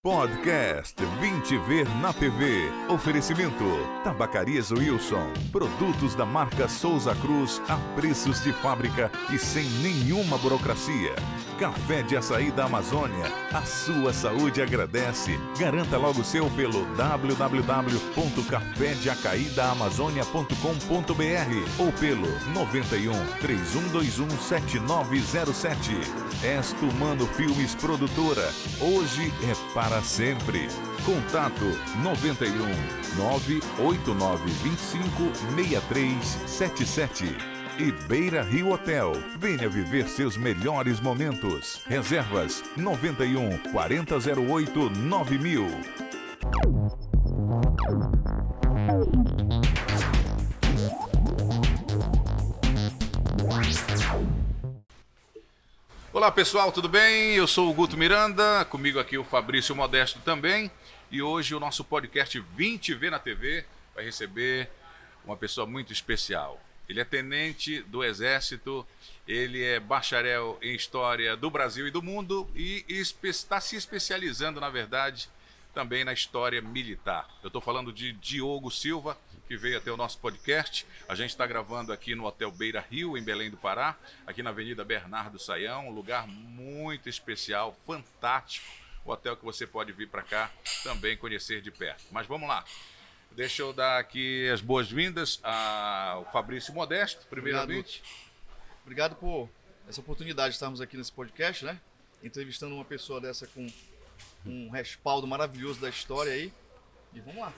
Podcast Vim Te Ver na TV. Oferecimento Tabacarias Wilson. Produtos da marca Souza Cruz a preços de fábrica e sem nenhuma burocracia. Café de açaí da Amazônia. A sua saúde agradece. Garanta logo o seu pelo www.cafédeacaidaamazônia.com.br ou pelo 91 3121 7907. Estumano Filmes Produtora. Hoje é para sempre. Contato 91 98925 6377. E Beira Rio Hotel. Venha viver seus melhores momentos. Reservas 91 4008 9000. Olá pessoal, tudo bem? Eu sou o Guto Miranda, comigo aqui o Fabrício Modesto também. E hoje o nosso podcast Vim Te Ver na TV vai receber uma pessoa muito especial. Ele é tenente do Exército, ele é bacharel em História do Brasil e do mundo e está se especializando, na verdade, também na História Militar. Eu estou falando de Diogo Silva, que veio até o nosso podcast. A gente está gravando aqui no Hotel Beira Rio, em Belém do Pará, aqui na Avenida Bernardo Saião, um lugar muito especial, fantástico, o hotel que você pode vir para cá também conhecer de perto. Mas vamos lá. Deixa eu dar aqui as boas-vindas ao Fabrício Modesto, primeiramente. Obrigado por essa oportunidade de estarmos aqui nesse podcast, né? Entrevistando uma pessoa dessa com um respaldo maravilhoso da história aí. E vamos lá.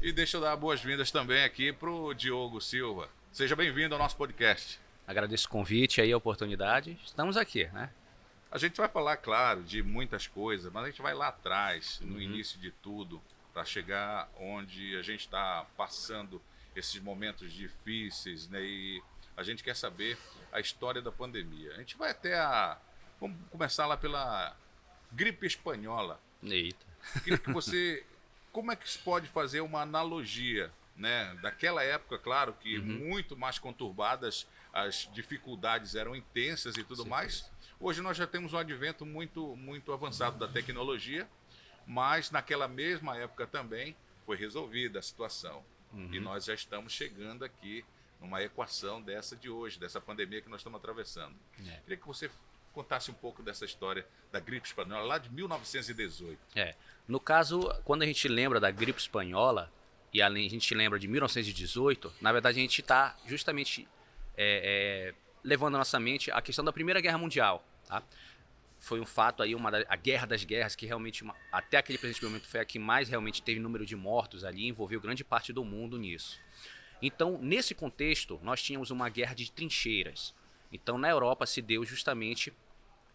E deixa eu dar boas-vindas também aqui para o Diogo Silva. Seja bem-vindo ao nosso podcast. Agradeço o convite aí, a oportunidade. Estamos aqui, né? A gente vai falar, claro, de muitas coisas, mas a gente vai lá atrás, no início de tudo, para chegar onde a gente está passando esses momentos difíceis, né? E a gente quer saber a história da pandemia. A gente vai até Vamos começar lá pela gripe espanhola. Eita. Queria que você... Como é que se pode fazer uma analogia, né? Daquela época, claro, que muito mais conturbadas, as dificuldades eram intensas e tudo mais. Hoje nós já temos um advento muito avançado da tecnologia, mas naquela mesma época também foi resolvida a situação. E nós já estamos chegando aqui numa equação dessa de hoje, dessa pandemia que nós estamos atravessando. Queria que você contasse um pouco dessa história da gripe espanhola, lá de 1918. No caso, quando a gente lembra da gripe espanhola, e além a gente lembra de 1918, na verdade a gente está justamente levando à nossa mente a questão da Primeira Guerra Mundial. Tá? Foi um fato aí, a Guerra das Guerras, que realmente, até aquele presente momento, foi a que mais realmente teve número de mortos ali, envolveu grande parte do mundo nisso. Então, nesse contexto, nós tínhamos uma guerra de trincheiras. Então, na Europa se deu justamente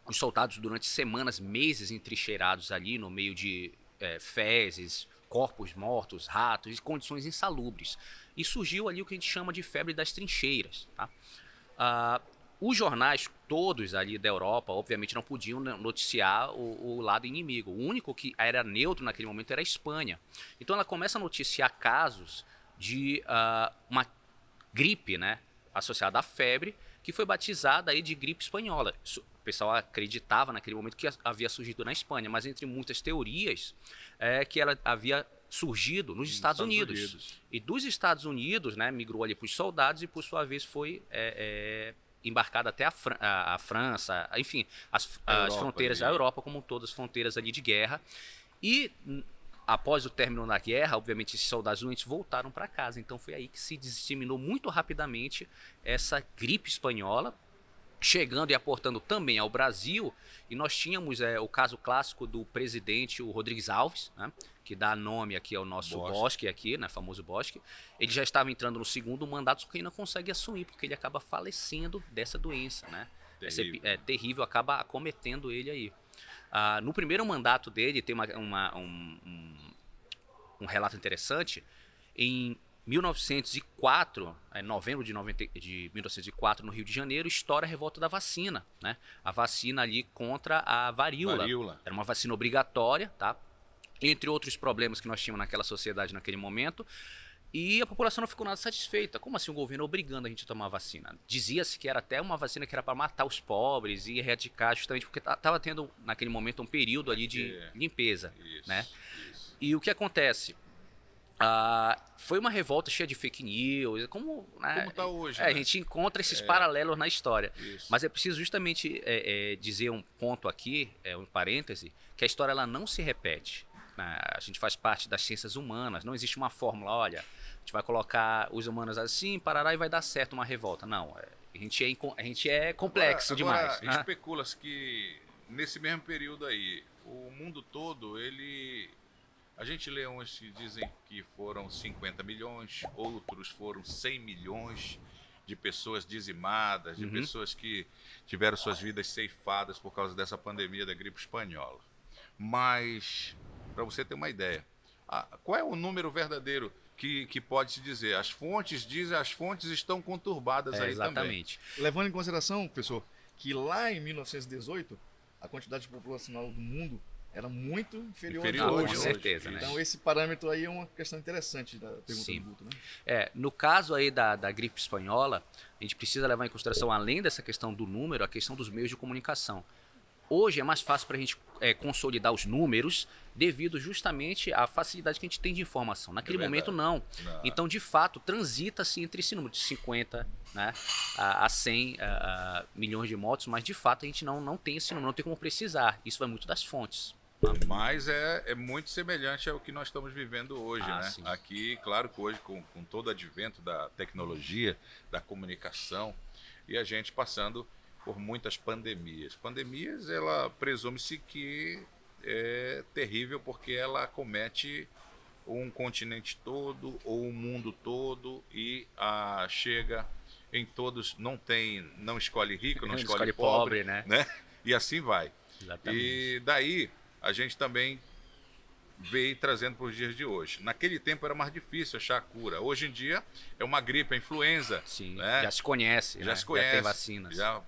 os soldados durante semanas, meses entrincheirados ali no meio de fezes, corpos mortos, ratos e condições insalubres. E surgiu ali o que a gente chama de febre das trincheiras. Tá? Os jornais todos ali da Europa, obviamente, não podiam noticiar o lado inimigo. O único que era neutro naquele momento era a Espanha. Então ela começa a noticiar casos de uma gripe, né, associada à febre, que foi batizada aí de gripe espanhola. O pessoal acreditava naquele momento que havia surgido na Espanha, mas entre muitas teorias que ela havia surgido nos Estados Unidos. E dos Estados Unidos, né, migrou ali para os soldados e por sua vez foi embarcada até a França, enfim, as fronteiras da Europa, como todas as fronteiras ali de guerra. E após o término da guerra, obviamente esses soldados doentes voltaram para casa. Então foi aí que se disseminou muito rapidamente essa gripe espanhola, chegando e aportando também ao Brasil. E nós tínhamos o caso clássico do presidente, o Rodrigues Alves, né, que dá nome aqui ao nosso Bosque aqui, né, famoso Bosque. Ele já estava entrando no segundo mandato, só que ele não consegue assumir, porque ele acaba falecendo dessa doença, né? Terrível. Terrível, acaba acometendo ele aí. No primeiro mandato dele, tem um relato interessante. Em 1904, novembro de 1904, no Rio de Janeiro, estoura a revolta da vacina, né? A vacina ali contra a varíola. Era uma vacina obrigatória, tá? Entre outros problemas que nós tínhamos naquela sociedade naquele momento. E a população não ficou nada satisfeita. Como assim o governo obrigando a gente a tomar vacina? Dizia-se que era até uma vacina que era para matar os pobres e erradicar, justamente porque estava tendo, naquele momento, um período ali de limpeza. Isso, Né? isso. E o que acontece? Foi uma revolta cheia de fake news, como tá hoje, A né? gente encontra esses paralelos na história. Isso. Mas é preciso justamente dizer um ponto aqui, um parêntese, que a história ela não se repete. Né? A gente faz parte das ciências humanas, não existe uma fórmula, olha, a gente vai colocar os humanos assim, parará e vai dar certo uma revolta. Não, a gente é complexo demais. Né? Especula-se que nesse mesmo período aí, o mundo todo, a gente lê uns que dizem que foram 50 milhões, outros foram 100 milhões de pessoas dizimadas, de pessoas que tiveram suas vidas ceifadas por causa dessa pandemia da gripe espanhola. Mas, para você ter uma ideia, qual é o número verdadeiro que pode se dizer? As fontes estão conturbadas aí exatamente. também. Levando em consideração, professor, que lá em 1918, a quantidade populacional do mundo era muito inferior a hoje. hoje. Com certeza, né? Então esse parâmetro aí é uma questão interessante da pergunta Sim. do Guto, né? No caso aí da gripe espanhola, a gente precisa levar em consideração, além dessa questão do número, a questão dos meios de comunicação. Hoje é mais fácil para a gente consolidar os números devido justamente à facilidade que a gente tem de informação. Naquele momento, não. Então, de fato, transita-se entre esse número de 50, né, a 100 milhões de mortos, mas de fato a gente não tem esse número, não tem como precisar. Isso vai muito das fontes. Mas é muito semelhante ao que nós estamos vivendo hoje, né? Sim. Aqui, claro que hoje, com todo o advento da tecnologia, da comunicação, e a gente passando por muitas pandemias. Pandemias, ela presume-se que é terrível porque ela acomete um continente todo ou um mundo todo e chega em todos, não escolhe rico, não escolhe pobre, né? E assim vai. Exatamente. E daí a gente também veio trazendo para os dias de hoje. Naquele tempo era mais difícil achar a cura. Hoje em dia é uma gripe, a influenza. Sim, né? já se conhece, Já né? se conhece, já tem vacinas. já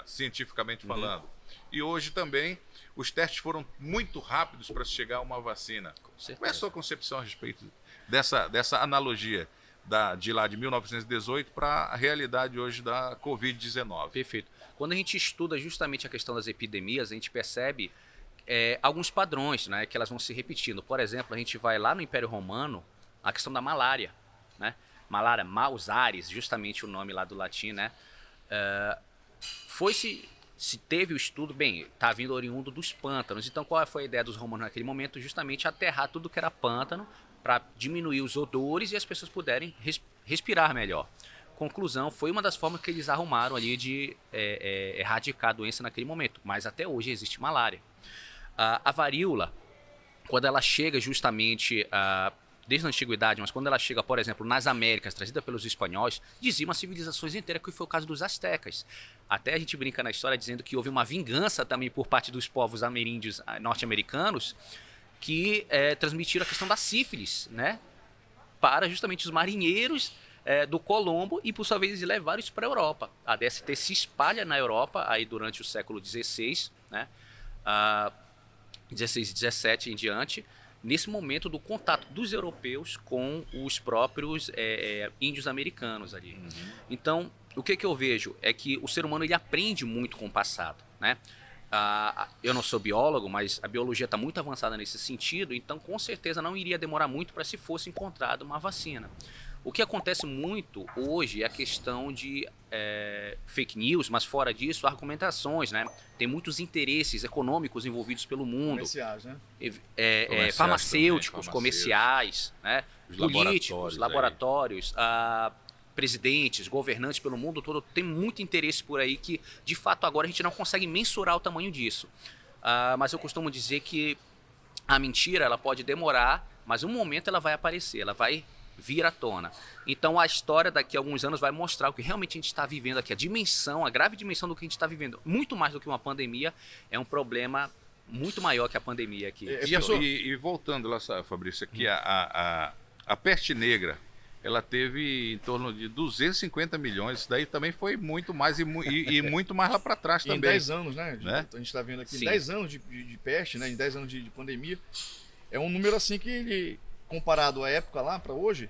cientificamente falando. E hoje também os testes foram muito rápidos para se chegar a uma vacina. Qual é a sua concepção a respeito dessa analogia de lá de 1918 para a realidade hoje da Covid-19? Perfeito. Quando a gente estuda justamente a questão das epidemias, a gente percebe alguns padrões, né, que elas vão se repetindo. Por exemplo, a gente vai lá no Império Romano, a questão da malária, né? Malária, maus ares, justamente o nome lá do latim, né? Se teve o estudo, bem, está vindo oriundo dos pântanos. Então, qual foi a ideia dos romanos naquele momento? Justamente aterrar tudo que era pântano para diminuir os odores e as pessoas puderem respirar melhor. Conclusão, foi uma das formas que eles arrumaram ali de erradicar a doença naquele momento. Mas até hoje existe malária. A varíola, quando ela chega justamente desde a antiguidade, mas quando ela chega, por exemplo, nas Américas, trazida pelos espanhóis, dizima civilizações inteiras, que foi o caso dos astecas. Até a gente brinca na história dizendo que houve uma vingança também por parte dos povos ameríndios norte-americanos que transmitiram a questão da sífilis, né, para justamente os marinheiros do Colombo e, por sua vez, levaram isso para a Europa. A DST se espalha na Europa aí durante o século XVI, né, 16 e 17 em diante, nesse momento do contato dos europeus com os próprios índios americanos ali. Então, o que eu vejo é que o ser humano ele aprende muito com o passado, né? Eu não sou biólogo, mas a biologia está muito avançada nesse sentido, então com certeza não iria demorar muito para se fosse encontrada uma vacina. O que acontece muito hoje é a questão de fake news, mas fora disso, argumentações, né? Tem muitos interesses econômicos envolvidos pelo mundo. Comerciais, né? Farmacêuticos, também, comerciais, né? Os Políticos, laboratórios, presidentes, governantes pelo mundo todo. Tem muito interesse por aí que, de fato, agora a gente não consegue mensurar o tamanho disso. Mas eu costumo dizer que a mentira ela pode demorar, mas um momento ela vai aparecer, ela vai vir à tona. Então a história daqui a alguns anos vai mostrar o que realmente a gente está vivendo aqui. A grave dimensão do que a gente está vivendo. Muito mais do que uma pandemia, é um problema muito maior que a pandemia aqui. E voltando lá, Fabrício, aqui a peste negra, ela teve em torno de 250 milhões. Isso daí também foi muito mais e muito mais lá para trás também. Em 10 anos, né? Né? A gente está vendo aqui, Sim. 10 anos de peste, né? Em 10 anos de pandemia. É um número assim que ele, comparado à época lá para hoje,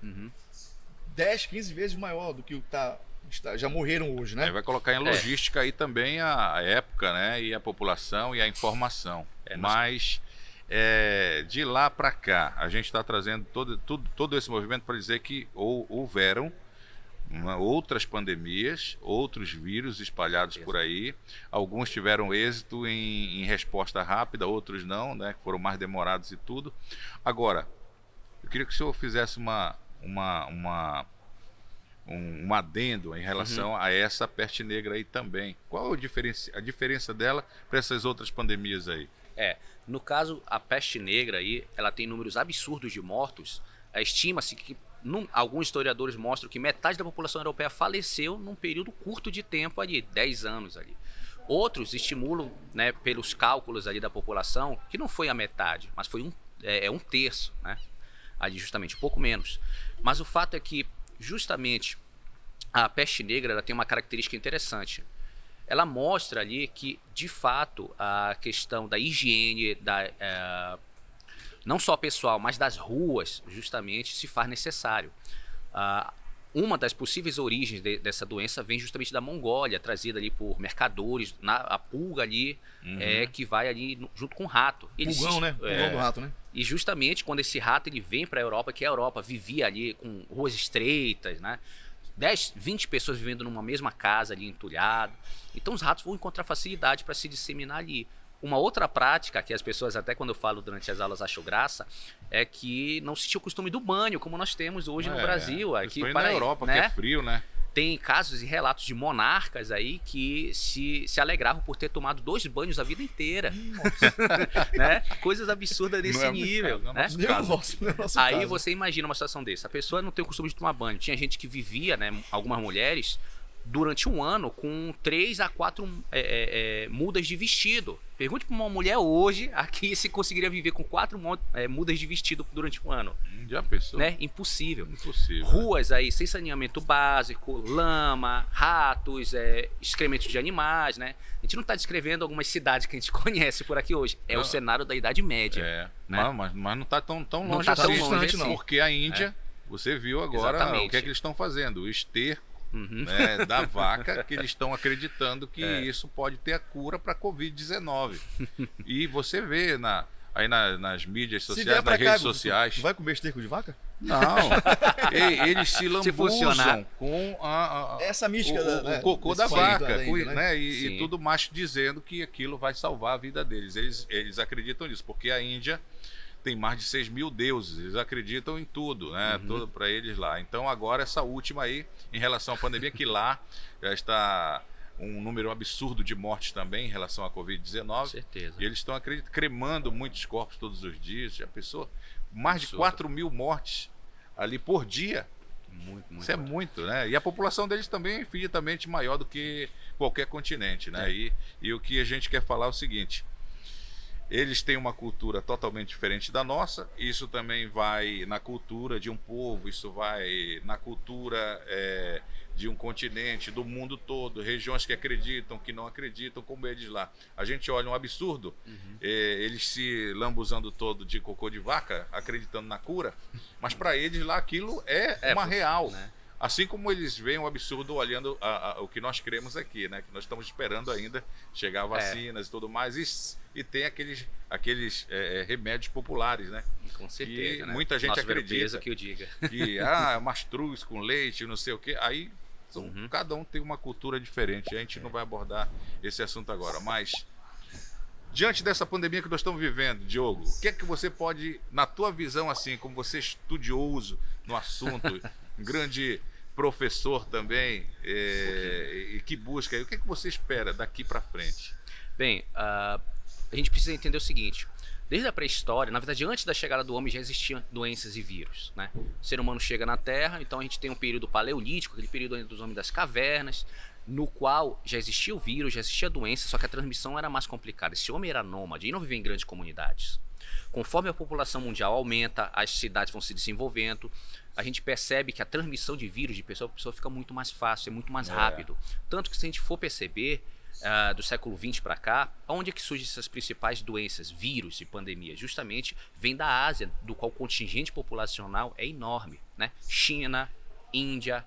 10, 15 vezes maior do que o que já morreram hoje, né? Aí vai colocar em logística aí também a época, né? E a população e a informação. Mas de lá para cá, a gente está trazendo todo esse movimento para dizer que houveram outras pandemias, outros vírus espalhados por aí. Alguns tiveram êxito em resposta rápida, outros não, né? Foram mais demorados e tudo. Agora, eu queria que o senhor fizesse um adendo em relação a essa peste negra aí também. Qual a diferença dela para essas outras pandemias aí? No caso, a peste negra aí, ela tem números absurdos de mortos. Estima-se que alguns historiadores mostram que metade da população europeia faleceu num período curto de tempo ali, 10 anos ali. Outros estimulam, né, pelos cálculos ali da população, que não foi a metade, mas foi um terço, né? Ali justamente, um pouco menos. Mas o fato é que justamente a peste negra ela tem uma característica interessante. Ela mostra ali que, de fato, a questão da higiene, não só pessoal, mas das ruas, justamente, se faz necessário. Uma das possíveis origens dessa doença vem justamente da Mongólia, trazida ali por mercadores, a pulga ali, que vai ali junto com o rato. Pulgão, né? Pulgão do rato, né? E justamente quando esse rato ele vem para a Europa, que a Europa vivia ali com ruas estreitas, né? 10, 20 pessoas vivendo numa mesma casa ali, entulhado. Então os ratos vão encontrar facilidade para se disseminar ali. Uma outra prática que as pessoas, até quando eu falo durante as aulas, acham graça, é que não se tinha o costume do banho, como nós temos hoje no Brasil. Aqui na Europa, né? Que é frio, né? Tem casos e relatos de monarcas aí que se alegravam por ter tomado 2 banhos a vida inteira. Né? Coisas absurdas desse nível. Né? Aí você imagina uma situação dessa. A pessoa não tem o costume de tomar banho. Tinha gente que vivia, né, algumas mulheres, durante um ano com 3 a 4 mudas de vestido. Pergunte para uma mulher hoje aqui se conseguiria viver com 4 mudas de vestido durante um ano. Já pensou? Né? Impossível. Impossível. Ruas aí sem saneamento básico, lama, ratos, excrementos de animais, né? A gente não está descrevendo algumas cidades que a gente conhece por aqui hoje. O cenário da Idade Média. Né? Mas não está tão não longe tá tão assim, longe, não. Porque a Índia, você viu agora Exatamente. o que é que eles estão fazendo? O esterco né, da vaca, que eles estão acreditando que isso pode ter a cura para a Covid-19. E você vê aí nas mídias sociais, nas redes sociais. Tu vai comer esterco de vaca? Não. Eles se lambuzam com essa mística o cocô da vaca, Índia, né? E tudo mais dizendo que aquilo vai salvar a vida deles. Eles acreditam nisso, porque a Índia tem mais de 6 mil deuses, eles acreditam em tudo, né? Tudo para eles lá. Então agora essa última aí, em relação à pandemia, que lá já está um número absurdo de mortes também em relação à Covid-19. Certeza. E eles estão cremando muitos corpos todos os dias. Já pensou? Mais de 4 mil mortes ali por dia. Muito. Isso é muito, né? E a população deles também é infinitamente maior do que qualquer continente, né? E o que a gente quer falar é o seguinte: eles têm uma cultura totalmente diferente da nossa. Isso também vai na cultura de um povo, isso vai na cultura de um continente, do mundo todo, regiões que acreditam, que não acreditam, como eles lá. A gente olha um absurdo, eles se lambuzando todo de cocô de vaca, acreditando na cura, mas para eles lá aquilo é uma real. Né? Assim como eles veem um absurdo olhando o que nós cremos aqui, né? Que nós estamos esperando ainda chegar vacinas e tudo mais, e tem aqueles remédios populares, né? Com certeza, que né? muita gente acredita que eu diga. que mastruz com leite, não sei o quê. Aí cada um tem uma cultura diferente. A gente não vai abordar esse assunto agora, mas diante dessa pandemia que nós estamos vivendo, Diogo, o que é que você pode, na tua visão, assim, como você é estudioso no assunto, um grande professor também, e que busca, o que é que você espera daqui para frente? Bem, a gente precisa entender o seguinte: desde a pré-história, na verdade, antes da chegada do homem já existiam doenças e vírus, né? O ser humano chega na Terra, então a gente tem um período paleolítico, aquele período ainda dos homens das cavernas, no qual já existia o vírus, já existia a doença, só que a transmissão era mais complicada. Esse homem era nômade e não vivia em grandes comunidades. Conforme a população mundial aumenta, as cidades vão se desenvolvendo, a gente percebe que a transmissão de vírus de pessoa para pessoa fica muito mais fácil, é muito mais rápido. Tanto que se a gente for perceber, do século XX para cá, onde é que surgem essas principais doenças, vírus e pandemias? Justamente vem da Ásia, do qual o contingente populacional é enorme, né? China, Índia,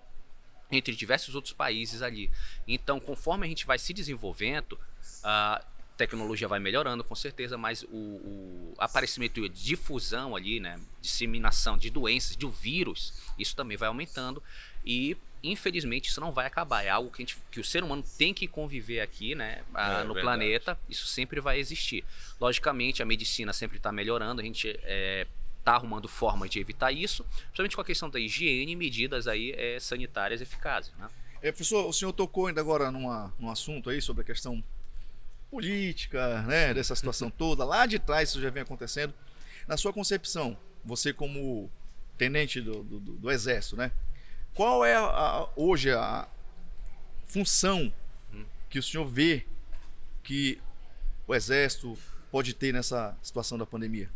entre diversos outros países ali. Então, conforme a gente vai se desenvolvendo, a tecnologia vai melhorando, com certeza, mas o aparecimento e a difusão ali, né, disseminação de doenças, de vírus, isso também vai aumentando e, infelizmente, isso não vai acabar. É algo que o ser humano tem que conviver aqui, né, no planeta. Isso sempre vai existir. Logicamente, a medicina sempre está melhorando, a gente está arrumando formas de evitar isso, principalmente com a questão da higiene e medidas aí sanitárias eficazes, né? Professor, o senhor tocou ainda agora num assunto aí sobre a questão política, né, dessa situação toda. Lá de trás isso já vem acontecendo. Na sua concepção, você como tenente do Exército, né, qual é hoje a função que o senhor vê que o Exército pode ter nessa situação da pandemia?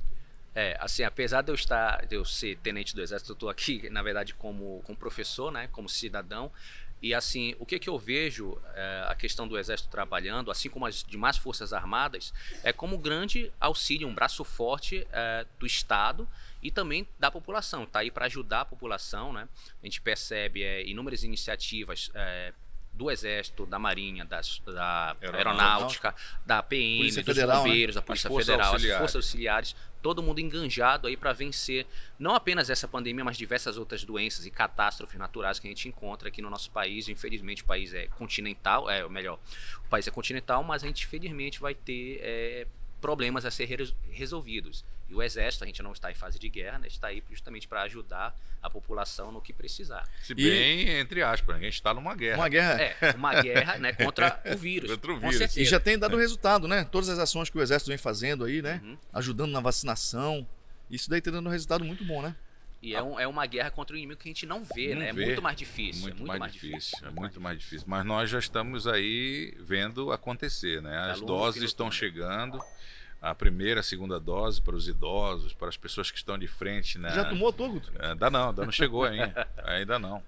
Assim, apesar de eu ser tenente do Exército, eu estou aqui, na verdade, como professor, né, como cidadão. E assim, o que eu vejo a questão do Exército trabalhando, assim como as demais Forças Armadas, é como grande auxílio, um braço forte do Estado e também da população. Está aí para ajudar a população, né? A gente percebe inúmeras iniciativas do Exército, da Marinha, da Aeronáutica, da PM, Polícia dos Federal, Bombeiros, né? da Polícia Federal, as Forças Auxiliares, todo mundo enganjado aí para vencer não apenas essa pandemia, mas diversas outras doenças e catástrofes naturais que a gente encontra aqui no nosso país. Infelizmente o país é continental, o país é continental, mas a gente infelizmente vai ter problemas a ser resolvidos. E o Exército, a gente não está em fase de guerra, né? Está aí justamente para ajudar a população no que precisar. Se bem, entre aspas, a gente está numa guerra. Uma guerra. Uma guerra, né, contra o vírus. Contra o com vírus. certeza. E já tem dado resultado, né? Todas as ações que o Exército vem fazendo aí, né? Ajudando na vacinação. Isso daí tá dando um resultado muito bom, né? E é uma guerra contra o inimigo que a gente não vê, né? É vê. muito mais difícil. Muito mais difícil. É muito mais difícil. Mas nós já estamos aí vendo acontecer, né? As doses estão chegando. A primeira, a segunda dose para os idosos, para as pessoas que estão de frente, né? Já tomou todo, Guto? Ainda não chegou ainda não.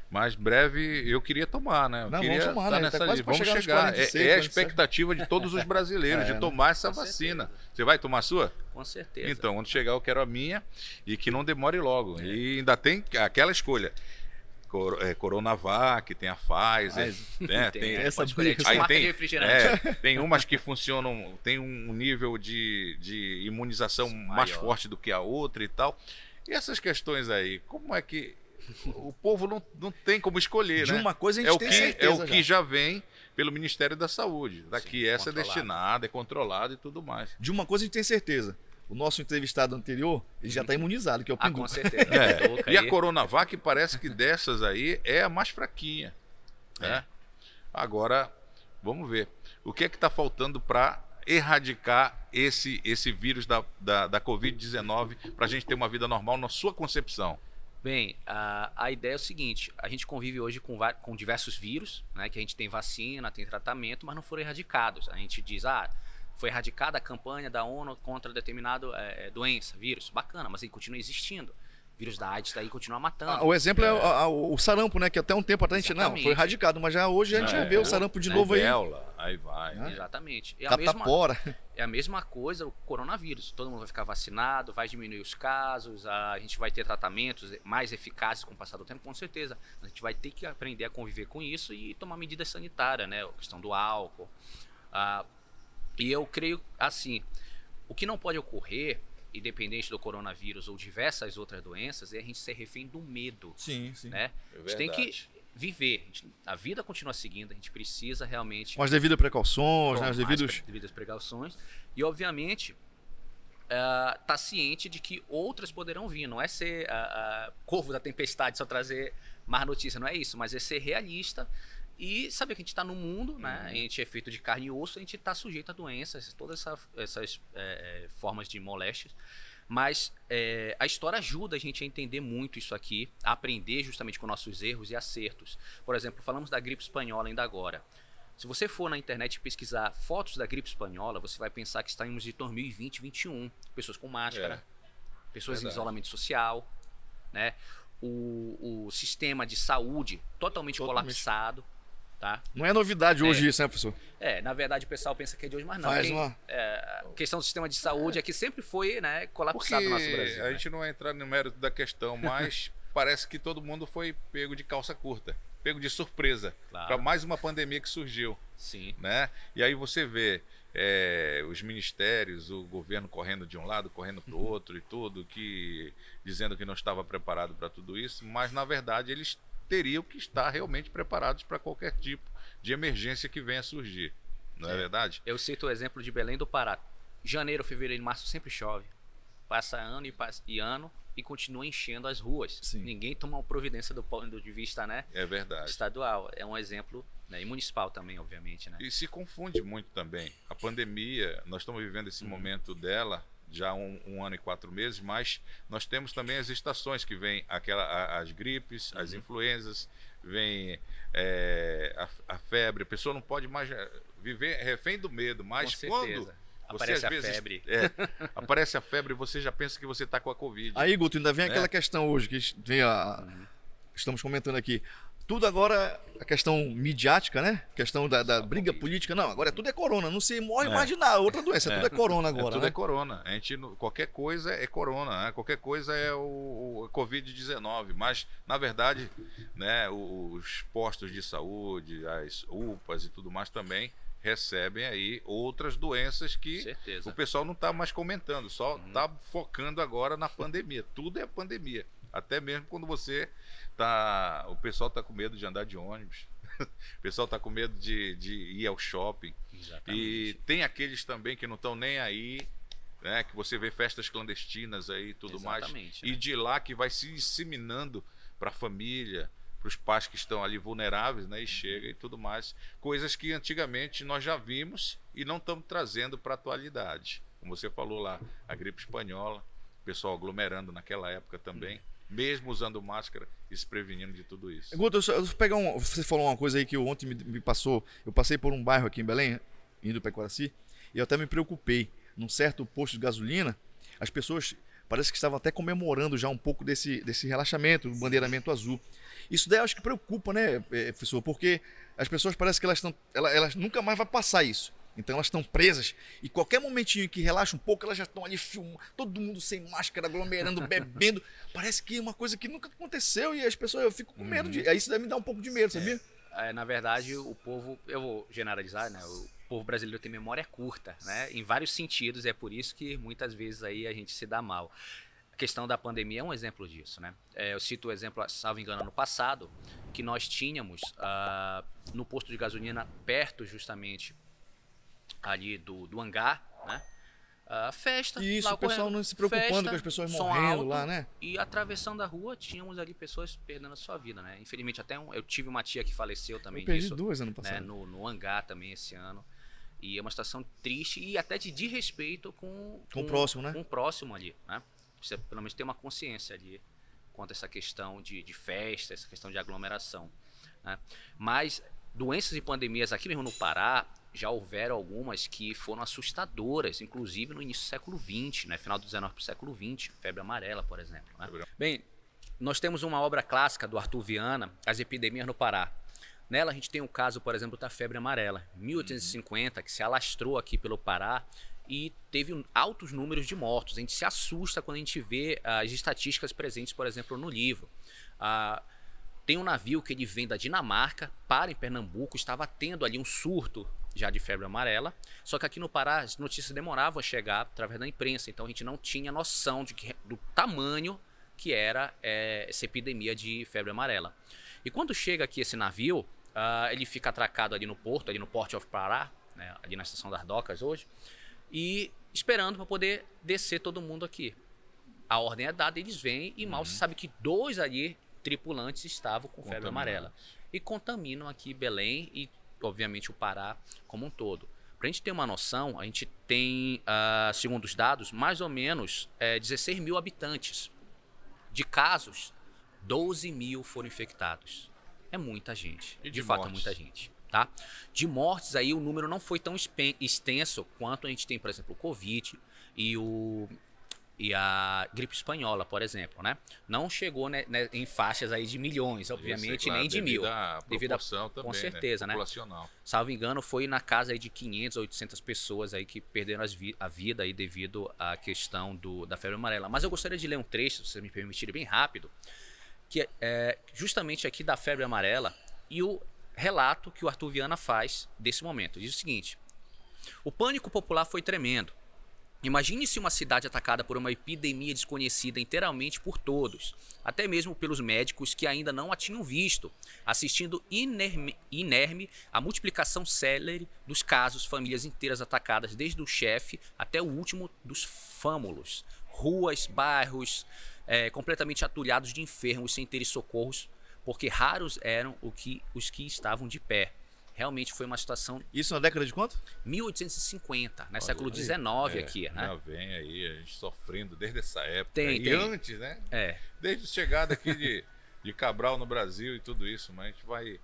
Mas breve eu queria tomar, né? Vamos tomar, tá né? nessa Tá quase lista. pra Vamos chegar nos chegar. 46, É a 47. expectativa de todos os brasileiros de tomar essa vacina. certeza. Você vai tomar a sua? Com certeza. Então, quando chegar eu quero a minha e que não demore logo. E ainda tem aquela escolha. Coronavac, tem a Pfizer, tem essa escolher, briga. aí marca de tem, refrigerante. tem umas que funcionam, tem um nível de imunização mais Maior. forte do que a outra e tal. E essas questões aí, como é que o povo não tem como escolher, De né? uma coisa a gente tem certeza. É o que já vem pelo Ministério da Saúde. Daqui essa é controlado. destinada, é controlada e tudo mais. De uma coisa a gente tem certeza. O nosso entrevistado anterior, ele já está imunizado, que é o Pingu. Com certeza. E a Coronavac parece que dessas aí é a mais fraquinha. Né? Agora, vamos ver. O que é que está faltando para erradicar esse vírus da Covid-19 para a gente ter uma vida normal na sua concepção? Bem, a ideia é o seguinte: a gente convive hoje com diversos vírus, né, que a gente tem vacina, tem tratamento, mas não foram erradicados. A gente diz, foi erradicada a campanha da ONU contra determinada doença, vírus. Bacana, mas ele continua existindo. O vírus da AIDS daí continua matando. O exemplo é o sarampo, né? Que até um tempo atrás a gente não foi erradicado, mas já hoje a gente vai ver o sarampo de novo aí. Aí vai. Exatamente. Catapora. É a mesma coisa o coronavírus. Todo mundo vai ficar vacinado, vai diminuir os casos, a gente vai ter tratamentos mais eficazes com o passar do tempo, com certeza. A gente vai ter que aprender a conviver com isso e tomar medidas sanitárias, né? A questão do álcool. E eu creio, assim, o que não pode ocorrer, independente do coronavírus ou diversas outras doenças, é a gente ser refém do medo. Sim. Né? A gente tem que viver. A vida continua seguindo, a gente precisa realmente... Com as devidas precauções, né? As devidas precauções. E, obviamente, tá ciente de que outras poderão vir. Não é ser corvo da tempestade, só trazer mais notícia, não é isso. Mas é ser realista e saber que a gente está no mundo, né? A gente é feito de carne e osso, a gente está sujeito a doenças, todas essas formas de moléstias. Mas a história ajuda a gente a entender muito isso aqui, a aprender justamente com nossos erros e acertos. Por exemplo, falamos da gripe espanhola ainda agora. Se você for na internet pesquisar fotos da gripe espanhola, você vai pensar que estamos em 2020, 2021. Pessoas com máscara, pessoas em isolamento social, né? O sistema de saúde totalmente colapsado. Tá? Não é novidade hoje isso, né, professor? Na verdade o pessoal pensa que é de hoje, mas não. A questão do sistema de saúde é que sempre foi, né, colapsado no nosso Brasil. A gente não vai entrar no mérito da questão, mas parece que todo mundo foi pego de calça curta, pego de surpresa, Claro. para mais uma pandemia que surgiu, Sim. né? E aí você vê os ministérios, o governo correndo de um lado, correndo para o outro e tudo, dizendo que não estava preparado para tudo isso, mas na verdade eles teriam que estar realmente preparados para qualquer tipo de emergência que venha a surgir, não é verdade? Eu cito o exemplo de Belém do Pará. Janeiro, fevereiro e março sempre chove. Passa ano e ano e continua enchendo as ruas. Sim. Ninguém toma uma providência do ponto de vista, né, É verdade. estadual. É um exemplo, né, e municipal também, obviamente, né? E se confunde muito também. A pandemia, nós estamos vivendo esse momento dela já há um ano e 4 meses, mas nós temos também as estações que vêm, as gripes, as influenzas, vem a febre. A pessoa não pode mais viver refém do medo, mas Com quando certeza. você Aparece às a vezes febre. aparece a febre, você já pensa que você está com a Covid. Aí, Guto, ainda vem Né? aquela questão hoje que vem estamos comentando aqui. Tudo agora, a questão midiática, né? A questão da briga política. Não, agora tudo é corona. Não se morre mais de nada. Outra doença, tudo é corona agora. Tudo né? é corona. A gente, qualquer coisa é corona, né? Qualquer coisa é o Covid-19. Mas, na verdade, né, os postos de saúde, as UPAs e tudo mais também recebem aí outras doenças que Certeza. o pessoal não está mais comentando, só está focando agora na pandemia. Tudo é pandemia. Até mesmo quando o pessoal está com medo de andar de ônibus, o pessoal está com medo de ir ao shopping. Exatamente. E tem aqueles também que não estão nem aí, né, que você vê festas clandestinas aí e tudo mais. Exatamente, E né? de lá que vai se disseminando para a família, para os pais que estão ali vulneráveis, né, e chega e tudo mais. Coisas que antigamente nós já vimos e não estamos trazendo para a atualidade. Como você falou lá, a gripe espanhola, o pessoal aglomerando naquela época também, mesmo usando máscara e se prevenindo de tudo isso. Guto, eu vou pegar você falou uma coisa aí que ontem me passou. Eu passei por um bairro aqui em Belém, indo para Coraci, e eu até me preocupei. Num certo posto de gasolina, as pessoas parece que estavam até comemorando já um pouco desse relaxamento, do bandeiramento azul. Isso daí eu acho que preocupa, né, professor? Porque as pessoas parecem que elas nunca mais vai passar isso. Então elas estão presas e qualquer momentinho que relaxa um pouco, elas já estão ali filmando, todo mundo sem máscara, aglomerando, bebendo. Parece que é uma coisa que nunca aconteceu e as pessoas, eu fico com medo de. Isso deve me dar um pouco de medo, sabia? Na verdade, o povo, eu vou generalizar, né? O povo brasileiro tem memória curta, né? Em vários sentidos, é por isso que muitas vezes aí a gente se dá mal. A questão da pandemia é um exemplo disso, né? Eu cito o exemplo, salvo engano, no passado, que nós tínhamos no posto de gasolina, perto justamente ali do hangar, né? Festa. Isso, lá o pessoal ocorrendo, não se preocupando festa, com as pessoas som morrendo alto, lá, né? E atravessando a rua, tínhamos ali pessoas perdendo a sua vida, né? Infelizmente, eu tive uma tia que faleceu também Eu perdi disso. 2 ano Né? passado. No hangar também esse ano. E é uma situação triste e até de desrespeito com Com o próximo, né? Com o próximo ali, né? Você pelo menos ter uma consciência ali quanto a essa questão de festa, essa questão de aglomeração, né? Mas doenças e pandemias aqui mesmo no Pará, já houveram algumas que foram assustadoras, inclusive no início do século XX, né? Final do 19 para o século XX, febre amarela, por exemplo. Né? Bem, nós temos uma obra clássica do Arthur Viana, As Epidemias no Pará. Nela a gente tem um caso, por exemplo, da febre amarela, 1850, que se alastrou aqui pelo Pará e teve altos números de mortos. A gente se assusta quando a gente vê as estatísticas presentes, por exemplo, no livro. Tem um navio que ele vem da Dinamarca, para em Pernambuco, estava tendo ali um surto já de febre amarela, só que aqui no Pará as notícias demoravam a chegar através da imprensa, então a gente não tinha noção do tamanho que era essa epidemia de febre amarela. E quando chega aqui esse navio, ele fica atracado ali no porto, ali no Port of Pará, né, ali na estação das docas hoje, e esperando para poder descer todo mundo aqui. A ordem é dada, eles vêm e mal se sabe que 2 ali tripulantes estavam com febre amarela e contaminam aqui Belém e obviamente o Pará como um todo. Para a gente ter uma noção, a gente tem, segundo os dados, mais ou menos 16 mil habitantes. De casos, 12 mil foram infectados. É muita gente. E de de fato, é mortes? muita gente. Tá? De mortes, aí o número não foi tão extenso quanto a gente tem, por exemplo, o Covid e a gripe espanhola, por exemplo, né? Não chegou em faixas aí de milhões, obviamente, nem de mil. Devido à proporção também, com certeza, né? Populacional. Salvo engano, foi na casa aí de 500 a 800 pessoas aí que perderam a vida aí devido à questão da febre amarela. Mas eu gostaria de ler um trecho, se vocês me permitirem, bem rápido, que é justamente aqui da febre amarela e o relato que o Arthur Viana faz desse momento. Diz o seguinte: o pânico popular foi tremendo. Imagine-se uma cidade atacada por uma epidemia desconhecida inteiramente por todos, até mesmo pelos médicos que ainda não a tinham visto, assistindo inerme à multiplicação célere dos casos, famílias inteiras atacadas, desde o chefe até o último dos fâmulos, ruas, bairros completamente atulhados de enfermos sem terem socorros, porque raros eram os que estavam de pé. Realmente foi uma situação... Isso na década de quanto? 1850, né? Olha Século aí. XIX aqui, né? Já vem aí, a gente sofrendo desde essa época. Tem. E antes, né? Desde a chegada aqui de Cabral no Brasil e tudo isso, mas a gente vai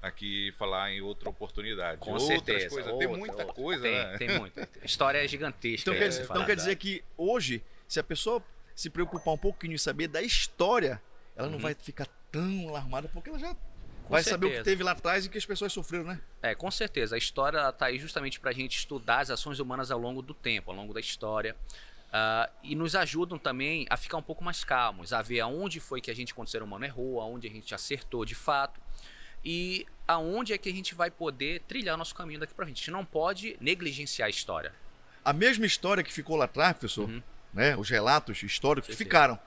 aqui falar em outra oportunidade. Com Outras certeza. coisas. Tem muita coisa, né? Tem muita. A história é gigantesca. Então quer dizer que hoje, se a pessoa se preocupar um pouquinho em saber da história, ela não vai ficar tão alarmada, porque ela já vai saber o que teve lá atrás e que as pessoas sofreram, né? Com certeza. A história está aí justamente para a gente estudar as ações humanas ao longo do tempo, ao longo da história. E nos ajudam também a ficar um pouco mais calmos, a ver aonde foi que a gente, como ser humano, errou, aonde a gente acertou de fato e aonde é que a gente vai poder trilhar o nosso caminho daqui para frente. A gente não pode negligenciar a história. A mesma história que ficou lá atrás, professor, né? Os relatos históricos que ficaram,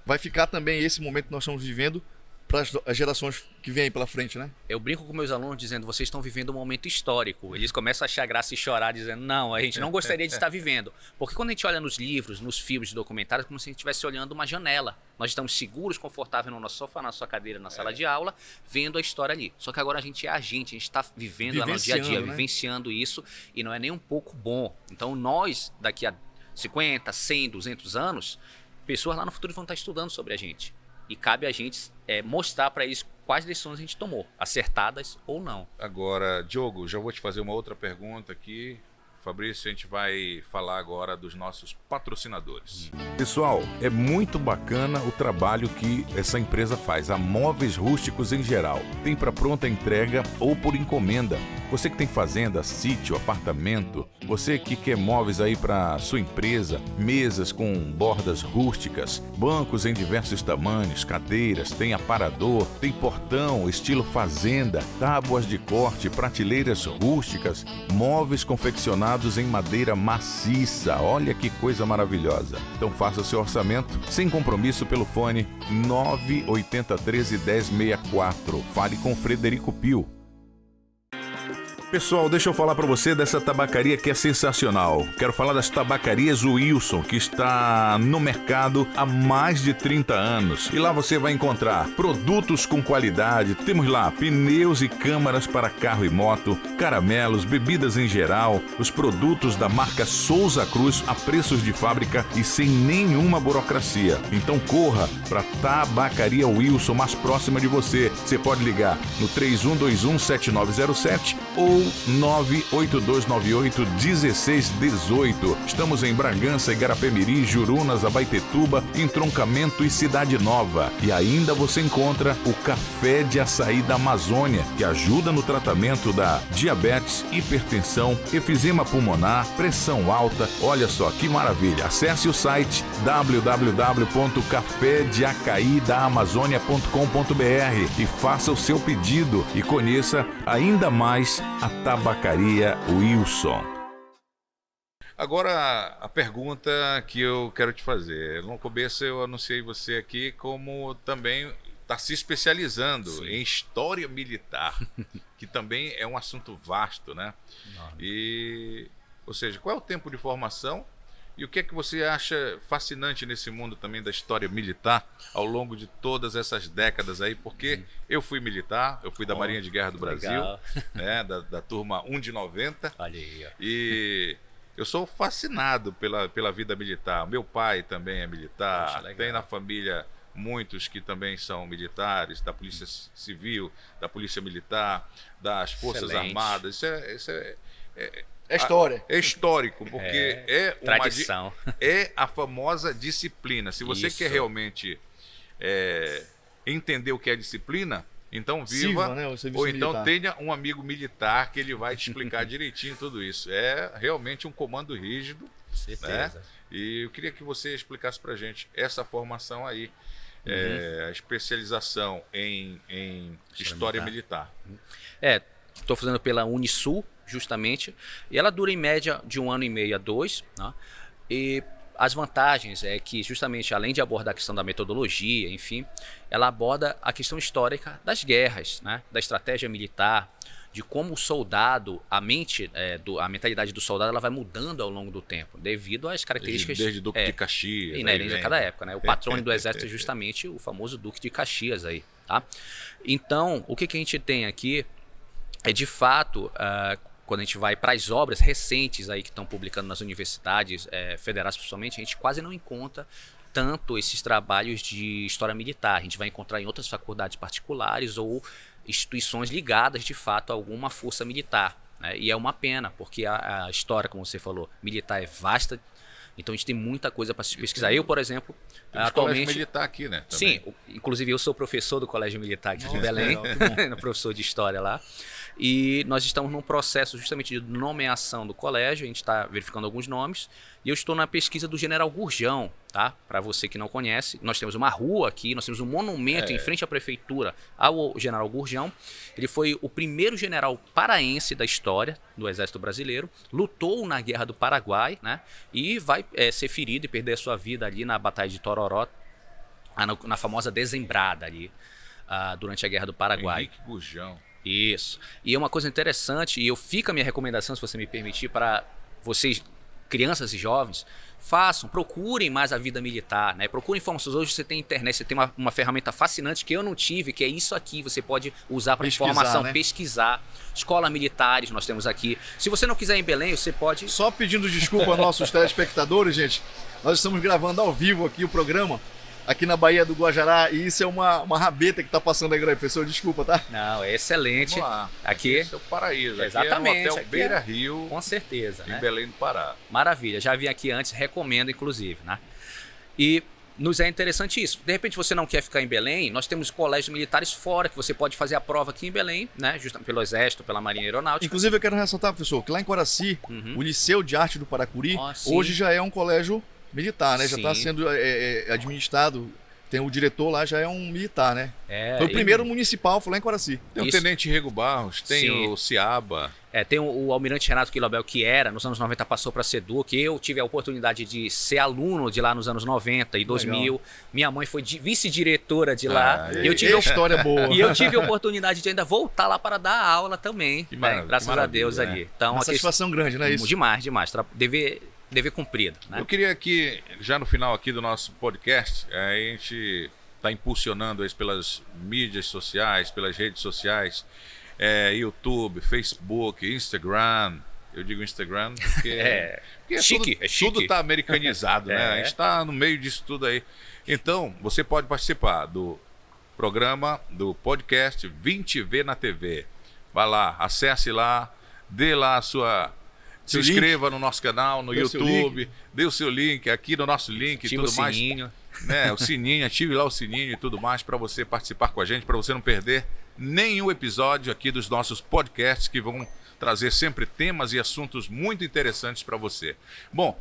vai ficar também esse momento que nós estamos vivendo para as gerações que vêm aí pela frente, né? Eu brinco com meus alunos dizendo: vocês estão vivendo um momento histórico. Eles começam a achar graça e chorar dizendo: não, a gente não gostaria de estar vivendo. Porque quando a gente olha nos livros, nos filmes, documentários, é como se a gente estivesse olhando uma janela. Nós estamos seguros, confortáveis no nosso sofá, na sua cadeira, na sala de aula, vendo a história ali. Só que agora a gente está vivendo ela no dia a dia, né? vivenciando isso, e não é nem um pouco bom. Então nós, daqui a 50, 100, 200 anos, pessoas lá no futuro vão estar estudando sobre a gente. E cabe a gente mostrar para eles quais lições a gente tomou, acertadas ou não. Agora, Diogo, já vou te fazer uma outra pergunta aqui. Fabrício, a gente vai falar agora dos nossos patrocinadores. Pessoal, é muito bacana o trabalho que essa empresa faz, a Móveis Rústicos em geral. Tem para pronta entrega ou por encomenda. Você que tem fazenda, sítio, apartamento, você que quer móveis aí para sua empresa, mesas com bordas rústicas, bancos em diversos tamanhos, cadeiras, tem aparador, tem portão estilo fazenda, tábuas de corte, prateleiras rústicas, móveis confeccionados em madeira maciça. Olha que coisa maravilhosa. Então faça o seu orçamento sem compromisso pelo fone 980 13 1064. Fale com Frederico Pio. Pessoal, deixa eu falar para você dessa tabacaria que é sensacional. Quero falar das tabacarias Wilson, que está no mercado há mais de 30 anos. E lá você vai encontrar produtos com qualidade. Temos lá pneus e câmaras para carro e moto, caramelos, bebidas em geral, os produtos da marca Souza Cruz a preços de fábrica e sem nenhuma burocracia. Então corra para Tabacaria Wilson, mais próxima de você. Você pode ligar no 3121-7907 ou 98298-1618. Estamos em Bragança, Igarapé-Miri, Jurunas, Abaetetuba, Entroncamento e Cidade Nova. E ainda você encontra o Café de Açaí da Amazônia, que ajuda no tratamento da diabetes, hipertensão, efizema pulmonar, pressão alta. Olha só que maravilha. Acesse o site www.cafediacaidaamazônia.com.br e faça o seu pedido e conheça ainda mais a Tabacaria Wilson. Agora, a pergunta que eu quero te fazer. No começo eu anunciei você aqui como também está se especializando em história militar, que também é um assunto vasto, né? Ou seja, qual é o tempo de formação e o que é que você acha fascinante nesse mundo também da história militar ao longo de todas essas décadas aí? Porque eu fui militar, eu fui da Marinha de Guerra do Brasil, né, da turma 1 de 90. Olha aí, ó. E eu sou fascinado pela vida militar. Meu pai também é militar. Poxa, tem na família muitos que também são militares, da Polícia Civil, da Polícia Militar, das Forças Armadas. Isso é história. É histórico, porque tradição. É a famosa disciplina. Se você quer realmente entender o que é disciplina, então viva, né, ou então tenha um amigo militar que ele vai te explicar direitinho tudo isso. É realmente um comando rígido. Certeza. Né? E eu queria que você explicasse pra gente essa formação aí. a especialização em história militar. Estou fazendo pela Unisul, justamente, e ela dura em média de 1 ano e meio a 2, né? E as vantagens é que, justamente, além de abordar a questão da metodologia, enfim, ela aborda a questão histórica das guerras, né? Da estratégia militar, de como o soldado, a mentalidade do soldado, ela vai mudando ao longo do tempo, devido às características... Desde Duque de Caxias. Inerentes a cada época, né? O patrônio do exército é justamente o famoso Duque de Caxias aí, tá? Então, o que a gente tem aqui é, de fato, quando a gente vai para as obras recentes aí que estão publicando nas universidades federais, principalmente, a gente quase não encontra tanto esses trabalhos de história militar. A gente vai encontrar em outras faculdades particulares ou instituições ligadas, de fato, a alguma força militar, né? E é uma pena, porque a história, como você falou, militar é vasta, então a gente tem muita coisa para se pesquisar. Eu, por exemplo, atualmente... colégio militar aqui, né? Também. Sim, inclusive eu sou professor do Colégio Militar aqui de Belém, professor de história lá. E nós estamos num processo justamente de nomeação do colégio, a gente está verificando alguns nomes, e eu estou na pesquisa do General Gurjão, tá? Para você que não conhece, nós temos uma rua aqui, nós temos um monumento em frente à prefeitura ao General Gurjão. Ele foi o primeiro general paraense da história do Exército Brasileiro, lutou na Guerra do Paraguai, né? E vai ser ferido e perder a sua vida ali na Batalha de Tororó, na famosa Dezembrada ali, durante a Guerra do Paraguai. Henrique Gurjão. Isso. E é uma coisa interessante, e fica a minha recomendação, se você me permitir, para vocês, crianças e jovens, procurem mais a vida militar, né? Procurem informações. Hoje você tem internet, você tem uma ferramenta fascinante que eu não tive, que é isso aqui, você pode usar para informação, né? Pesquisar. Escola militares nós temos aqui. Se você não quiser ir em Belém, você pode... Só pedindo desculpa aos nossos telespectadores, gente, nós estamos gravando ao vivo aqui o programa, aqui na Baía do Guajará, e isso é uma rabeta que tá passando aí, professor, desculpa, tá? Não, é excelente. Vamos lá. Aqui Esse é o paraíso. Exatamente. Aqui é o Hotel Beira Rio, com certeza, em né? Belém do Pará. Maravilha, já vim aqui antes, recomendo inclusive, né? E nos é interessante isso. De repente você não quer ficar em Belém, nós temos colégios militares fora, que você pode fazer a prova aqui em Belém, né? Justamente pelo Exército, pela Marinha Aeronáutica. Inclusive eu quero ressaltar, professor, que lá em Coraci, o Liceu de Arte do Paracuri, sim. hoje já é um colégio militar, né? Já Sim. está sendo administrado. Tem o diretor lá, já é um militar, né? Foi o e- primeiro municipal, foi lá em Coraci. Tem o Isso. Tenente Rego Barros, tem Sim. o Ciaba. Tem o Almirante Renato Quilobel, que nos anos 90 passou para SEDU, que eu tive a oportunidade de ser aluno de lá nos anos 90 e 2000. Minha mãe foi vice-diretora de lá. e E eu tive história boa. E eu tive a oportunidade de ainda voltar lá para dar aula também, Que né? maravilha, Graças que a maravilha, Deus né? ali. Então, Uma satisfação grande, não é isso? Demais. Dever cumprido, né? Eu queria que, já no final aqui do nosso podcast, a gente está impulsionando isso pelas mídias sociais, pelas redes sociais, YouTube, Facebook, Instagram. Eu digo Instagram porque, porque chique, tudo, é chique. tudo está americanizado, né? A gente está no meio disso tudo aí. Então, você pode participar do programa, do podcast 20V na TV. Vai lá, acesse lá, dê lá a sua... Se inscreva no nosso canal, no YouTube, dê o seu link aqui no nosso link e tudo mais. Né, o sininho, ative lá o sininho e tudo mais para você participar com a gente, para você não perder nenhum episódio aqui dos nossos podcasts que vão trazer sempre temas e assuntos muito interessantes para você. Bom,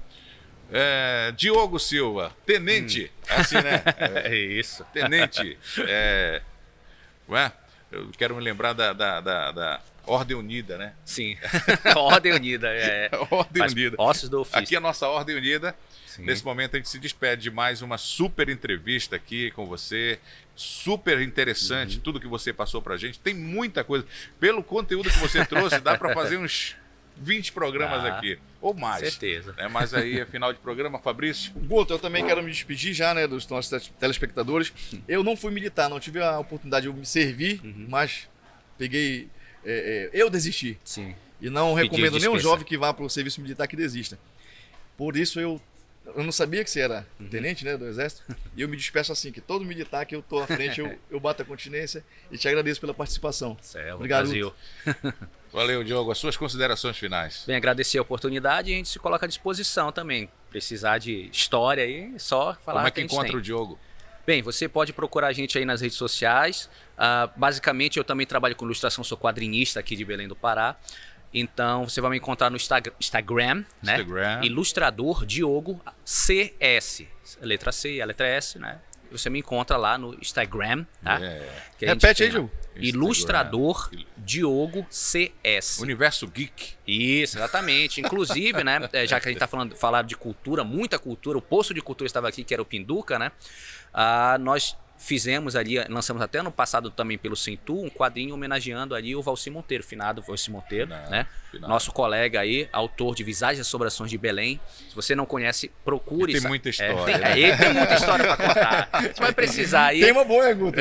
Diogo Silva, tenente, assim, né? É isso. Tenente, eu quero me lembrar da Ordem Unida, né? Sim. Ordem Unida. Ordem Unida. Ossos do ofício. Aqui é a nossa Ordem Unida. Sim. Nesse momento a gente se despede de mais uma super entrevista aqui com você. Super interessante tudo que você passou pra gente. Tem muita coisa. Pelo conteúdo que você trouxe, dá para fazer uns 20 programas aqui. Ou mais. Certeza. Mas aí é final de programa, Fabrício. Guto, eu também quero me despedir já, né, dos nossos telespectadores. Eu não fui militar, não tive a oportunidade de me servir, mas peguei... eu desisti. Sim. E não recomendo nenhum dispensa. jovem que vá para o serviço militar que desista. Por isso eu não sabia que você era tenente, né, do Exército. E eu me despeço assim, que todo militar que eu tô à frente, eu bato a continência e te agradeço pela participação. Obrigado. Brasil. Valeu, Diogo. As suas considerações finais. Bem, agradecer a oportunidade e a gente se coloca à disposição também. Precisar de história aí, só falar. Como é que a gente encontra tem. o Diogo? Bem, você pode procurar a gente aí nas redes sociais. Basicamente, eu também trabalho com ilustração, sou quadrinista aqui de Belém do Pará. Então, você vai me encontrar no Instagram, né? Instagram. Ilustrador Diogo CS. A letra C e a letra S, né? você me encontra lá no Instagram, tá? Que a gente Repete aí, tem Diogo. Ilustrador Diogo CS. Universo Geek. Isso, exatamente. Inclusive, né, já que a gente tá falando de cultura, muita cultura, o Poço de Cultura estava aqui, que era o Pinduca, né? Nós fizemos ali, lançamos até ano passado também pelo Centu, um quadrinho homenageando ali o Valci Monteiro, finado Valci Monteiro, né? Finado. Nosso colega aí, autor de Visagens e Assombrações de Belém. Se você não conhece, procure. Ele tem muita história. Né? Ele tem muita história para contar. Você vai precisar aí. Tem uma boa, Guto.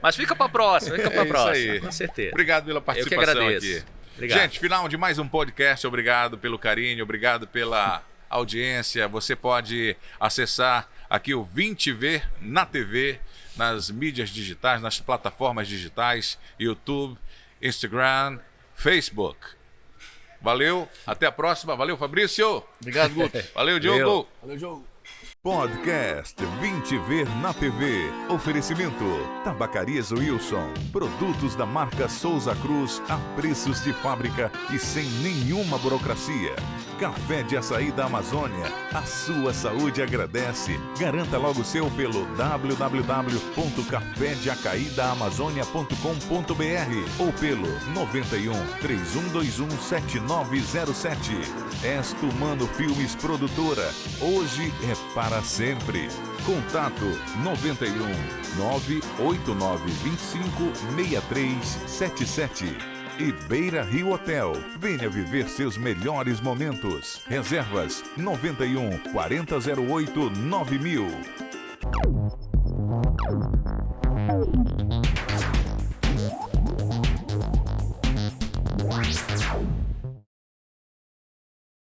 Mas fica para próxima, próxima, aí. com certeza. Obrigado pela participação Eu que agradeço. aqui. Obrigado. Gente, final de mais um podcast. Obrigado pelo carinho, obrigado pela audiência. Você pode acessar aqui o 20V na TV, nas mídias digitais, nas plataformas digitais, YouTube, Instagram, Facebook. Valeu, até a próxima. Valeu, Fabrício. Obrigado, Guto. Valeu, Diogo. Valeu, Diogo. Podcast 20V na TV. Oferecimento Tabacarias Wilson. Produtos da marca Souza Cruz a preços de fábrica e sem nenhuma burocracia. Café de Açaí da Amazônia. A sua saúde agradece. Garanta logo o seu pelo www.cafédeacaidaamazônia.com.br ou pelo 91 3121 7907. Estumano Filmes Produtora. Hoje é para sempre. Contato 91 98925 6377. E Beira Rio Hotel. Venha viver seus melhores momentos. Reservas 91 4008 9000.